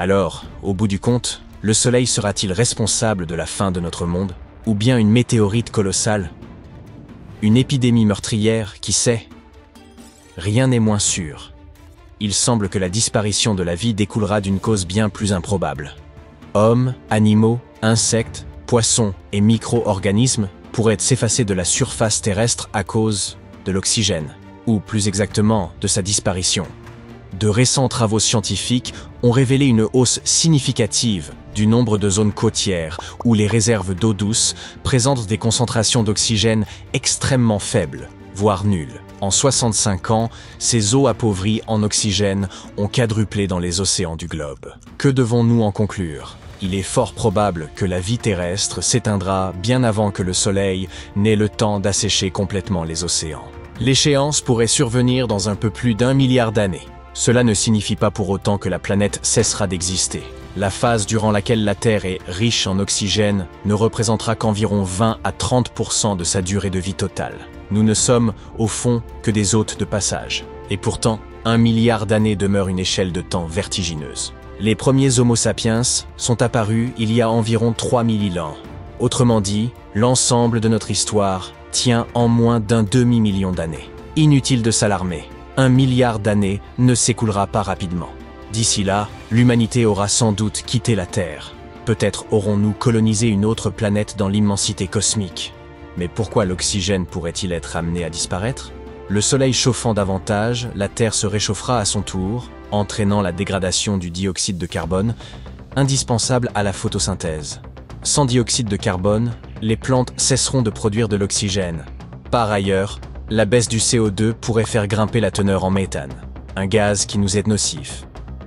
Alors, au bout du compte, le Soleil sera-t-il responsable de la fin de notre monde? Ou bien une météorite colossale? Une épidémie meurtrière, qui sait? Rien n'est moins sûr. Il semble que la disparition de la vie découlera d'une cause bien plus improbable. Hommes, animaux, insectes, poissons et micro-organismes pourraient s'effacer de la surface terrestre à cause de l'oxygène, ou plus exactement de sa disparition. De récents travaux scientifiques ont révélé une hausse significative du nombre de zones côtières où les réserves d'eau douce présentent des concentrations d'oxygène extrêmement faibles, voire nulles. En 65 ans, ces eaux appauvries en oxygène ont quadruplé dans les océans du globe. Que devons-nous en conclure? Il est fort probable que la vie terrestre s'éteindra bien avant que le Soleil n'ait le temps d'assécher complètement les océans. L'échéance pourrait survenir dans un peu plus d'1 milliard d'années. Cela ne signifie pas pour autant que la planète cessera d'exister. La phase durant laquelle la Terre est riche en oxygène ne représentera qu'environ 20 à 30% de sa durée de vie totale. Nous ne sommes, au fond, que des hôtes de passage. Et pourtant, 1 milliard d'années demeure une échelle de temps vertigineuse. Les premiers Homo sapiens sont apparus il y a environ 3000 ans. Autrement dit, l'ensemble de notre histoire tient en moins d'un demi-million d'années. Inutile de s'alarmer. 1 milliard d'années ne s'écoulera pas rapidement. D'ici là, l'humanité aura sans doute quitté la Terre. Peut-être aurons-nous colonisé une autre planète dans l'immensité cosmique. Mais pourquoi l'oxygène pourrait-il être amené à disparaître? Le Soleil chauffant davantage, la Terre se réchauffera à son tour, entraînant la dégradation du dioxyde de carbone, indispensable à la photosynthèse. Sans dioxyde de carbone, les plantes cesseront de produire de l'oxygène. Par ailleurs, la baisse du CO2 pourrait faire grimper la teneur en méthane, un gaz qui nous est nocif.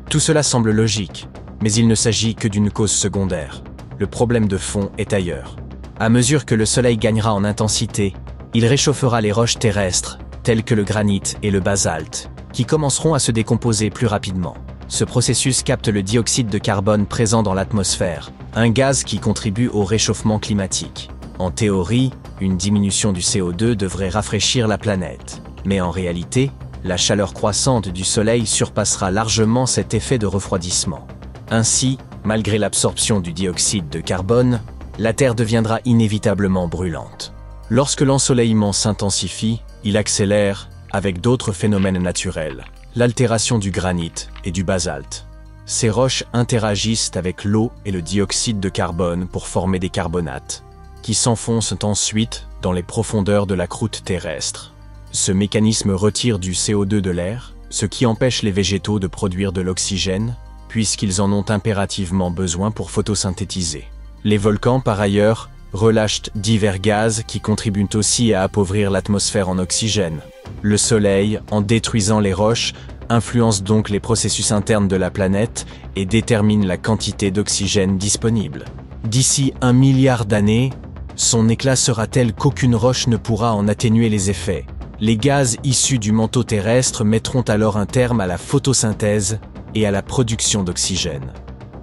Tout cela semble logique, mais il ne s'agit que d'une cause secondaire. Le problème de fond est ailleurs. À mesure que le Soleil gagnera en intensité, il réchauffera les roches terrestres, telles que le granit et le basalte, qui commenceront à se décomposer plus rapidement. Ce processus capte le dioxyde de carbone présent dans l'atmosphère, un gaz qui contribue au réchauffement climatique. En théorie, une diminution du CO2 devrait rafraîchir la planète. Mais en réalité, la chaleur croissante du Soleil surpassera largement cet effet de refroidissement. Ainsi, malgré l'absorption du dioxyde de carbone, la Terre deviendra inévitablement brûlante. Lorsque l'ensoleillement s'intensifie, il accélère, avec d'autres phénomènes naturels, l'altération du granit et du basalte. Ces roches interagissent avec l'eau et le dioxyde de carbone pour former des carbonates, qui s'enfoncent ensuite dans les profondeurs de la croûte terrestre. Ce mécanisme retire du CO2 de l'air, ce qui empêche les végétaux de produire de l'oxygène, puisqu'ils en ont impérativement besoin pour photosynthétiser. Les volcans, par ailleurs, relâchent divers gaz qui contribuent aussi à appauvrir l'atmosphère en oxygène. Le Soleil, en détruisant les roches, influence donc les processus internes de la planète et détermine la quantité d'oxygène disponible. D'ici 1 milliard d'années, son éclat sera tel qu'aucune roche ne pourra en atténuer les effets. Les gaz issus du manteau terrestre mettront alors un terme à la photosynthèse et à la production d'oxygène.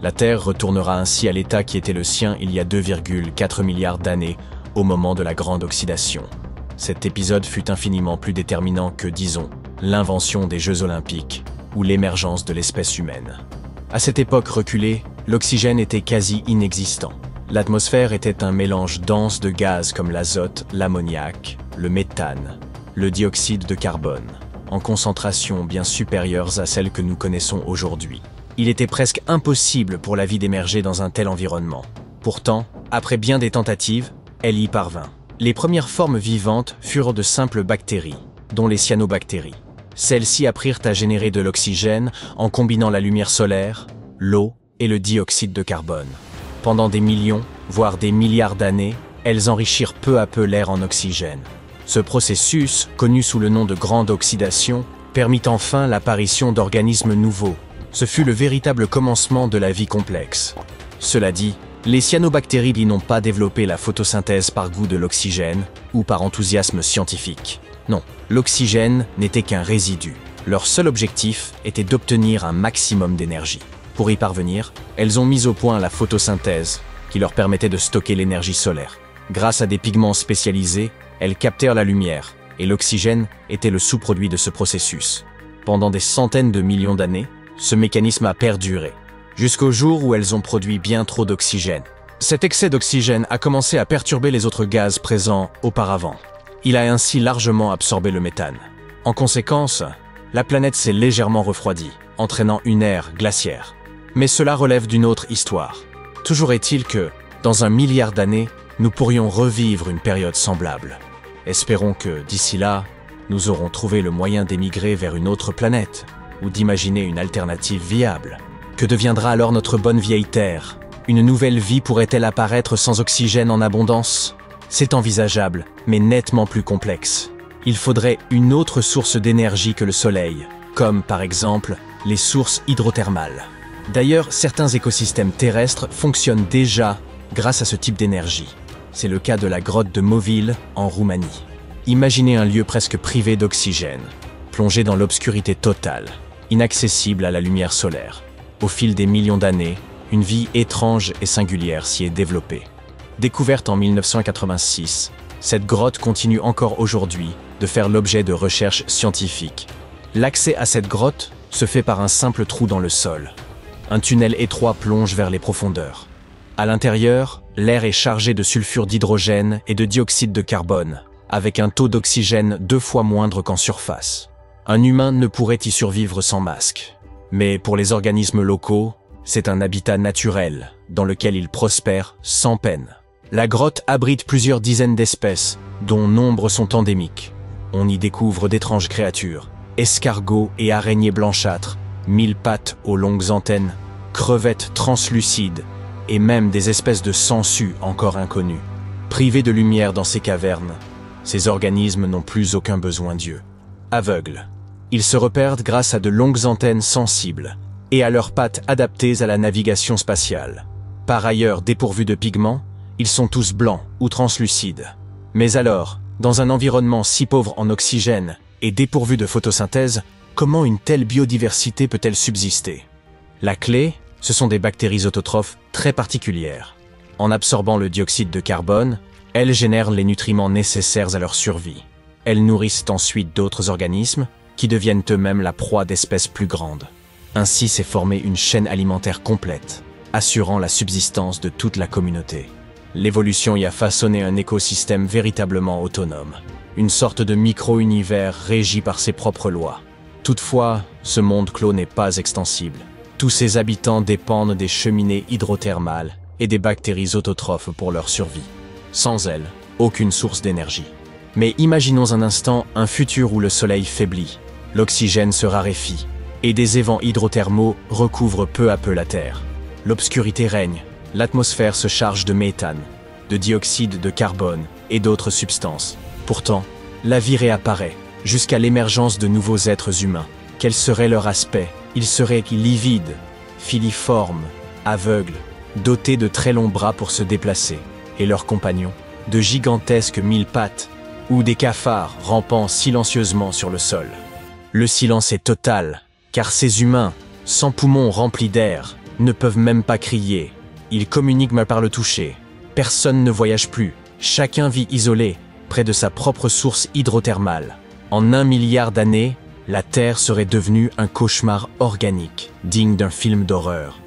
La Terre retournera ainsi à l'état qui était le sien il y a 2,4 milliards d'années, au moment de la grande oxydation. Cet épisode fut infiniment plus déterminant que, disons, l'invention des Jeux Olympiques ou l'émergence de l'espèce humaine. À cette époque reculée, l'oxygène était quasi inexistant. L'atmosphère était un mélange dense de gaz comme l'azote, l'ammoniac, le méthane, le dioxyde de carbone, en concentration bien supérieures à celles que nous connaissons aujourd'hui. Il était presque impossible pour la vie d'émerger dans un tel environnement. Pourtant, après bien des tentatives, elle y parvint. Les premières formes vivantes furent de simples bactéries, dont les cyanobactéries. Celles-ci apprirent à générer de l'oxygène en combinant la lumière solaire, l'eau et le dioxyde de carbone. Pendant des millions, voire des milliards d'années, elles enrichirent peu à peu l'air en oxygène. Ce processus, connu sous le nom de grande oxydation, permit enfin l'apparition d'organismes nouveaux. Ce fut le véritable commencement de la vie complexe. Cela dit, les cyanobactéries n'ont pas développé la photosynthèse par goût de l'oxygène ou par enthousiasme scientifique. Non, l'oxygène n'était qu'un résidu. Leur seul objectif était d'obtenir un maximum d'énergie. Pour y parvenir, elles ont mis au point la photosynthèse, qui leur permettait de stocker l'énergie solaire. Grâce à des pigments spécialisés, elles captèrent la lumière, et l'oxygène était le sous-produit de ce processus. Pendant des centaines de millions d'années, ce mécanisme a perduré, jusqu'au jour où elles ont produit bien trop d'oxygène. Cet excès d'oxygène a commencé à perturber les autres gaz présents auparavant. Il a ainsi largement absorbé le méthane. En conséquence, la planète s'est légèrement refroidie, entraînant une ère glaciaire. Mais cela relève d'une autre histoire. Toujours est-il que, dans 1 milliard d'années, nous pourrions revivre une période semblable. Espérons que, d'ici là, nous aurons trouvé le moyen d'émigrer vers une autre planète, ou d'imaginer une alternative viable. Que deviendra alors notre bonne vieille Terre? Une nouvelle vie pourrait-elle apparaître sans oxygène en abondance? C'est envisageable, mais nettement plus complexe. Il faudrait une autre source d'énergie que le Soleil, comme par exemple les sources hydrothermales. D'ailleurs, certains écosystèmes terrestres fonctionnent déjà grâce à ce type d'énergie. C'est le cas de la grotte de Moville en Roumanie. Imaginez un lieu presque privé d'oxygène, plongé dans l'obscurité totale, inaccessible à la lumière solaire. Au fil des millions d'années, une vie étrange et singulière s'y est développée. Découverte en 1986, cette grotte continue encore aujourd'hui de faire l'objet de recherches scientifiques. L'accès à cette grotte se fait par un simple trou dans le sol. Un tunnel étroit plonge vers les profondeurs. À l'intérieur, l'air est chargé de sulfure d'hydrogène et de dioxyde de carbone, avec un taux d'oxygène 2 fois moindre qu'en surface. Un humain ne pourrait y survivre sans masque. Mais pour les organismes locaux, c'est un habitat naturel, dans lequel ils prospèrent sans peine. La grotte abrite plusieurs dizaines d'espèces, dont nombre sont endémiques. On y découvre d'étranges créatures, escargots et araignées blanchâtres, 1000 pattes aux longues antennes, crevettes translucides, et même des espèces de sangsues encore inconnues. Privés de lumière dans ces cavernes, ces organismes n'ont plus aucun besoin d'yeux. Aveugles, ils se repèrent grâce à de longues antennes sensibles et à leurs pattes adaptées à la navigation spatiale. Par ailleurs dépourvus de pigments, ils sont tous blancs ou translucides. Mais alors, dans un environnement si pauvre en oxygène et dépourvu de photosynthèse, comment une telle biodiversité peut-elle subsister? La clé, ce sont des bactéries autotrophes très particulières. En absorbant le dioxyde de carbone, elles génèrent les nutriments nécessaires à leur survie. Elles nourrissent ensuite d'autres organismes qui deviennent eux-mêmes la proie d'espèces plus grandes. Ainsi s'est formée une chaîne alimentaire complète, assurant la subsistance de toute la communauté. L'évolution y a façonné un écosystème véritablement autonome, une sorte de micro-univers régi par ses propres lois. Toutefois, ce monde clos n'est pas extensible. Tous ses habitants dépendent des cheminées hydrothermales et des bactéries autotrophes pour leur survie. Sans elles, aucune source d'énergie. Mais imaginons un instant un futur où le soleil faiblit, l'oxygène se raréfie, et des évents hydrothermaux recouvrent peu à peu la Terre. L'obscurité règne, l'atmosphère se charge de méthane, de dioxyde de carbone et d'autres substances. Pourtant, la vie réapparaît, jusqu'à l'émergence de nouveaux êtres humains. Quel serait leur aspect? Ils seraient livides, filiformes, aveugles, dotés de très longs bras pour se déplacer, et leurs compagnons, de gigantesques 1000 pattes, ou des cafards rampant silencieusement sur le sol. Le silence est total, car ces humains, sans poumons remplis d'air, ne peuvent même pas crier. Ils communiquent par le toucher. Personne ne voyage plus. Chacun vit isolé, près de sa propre source hydrothermale. En 1 milliard d'années, la Terre serait devenue un cauchemar organique, digne d'un film d'horreur.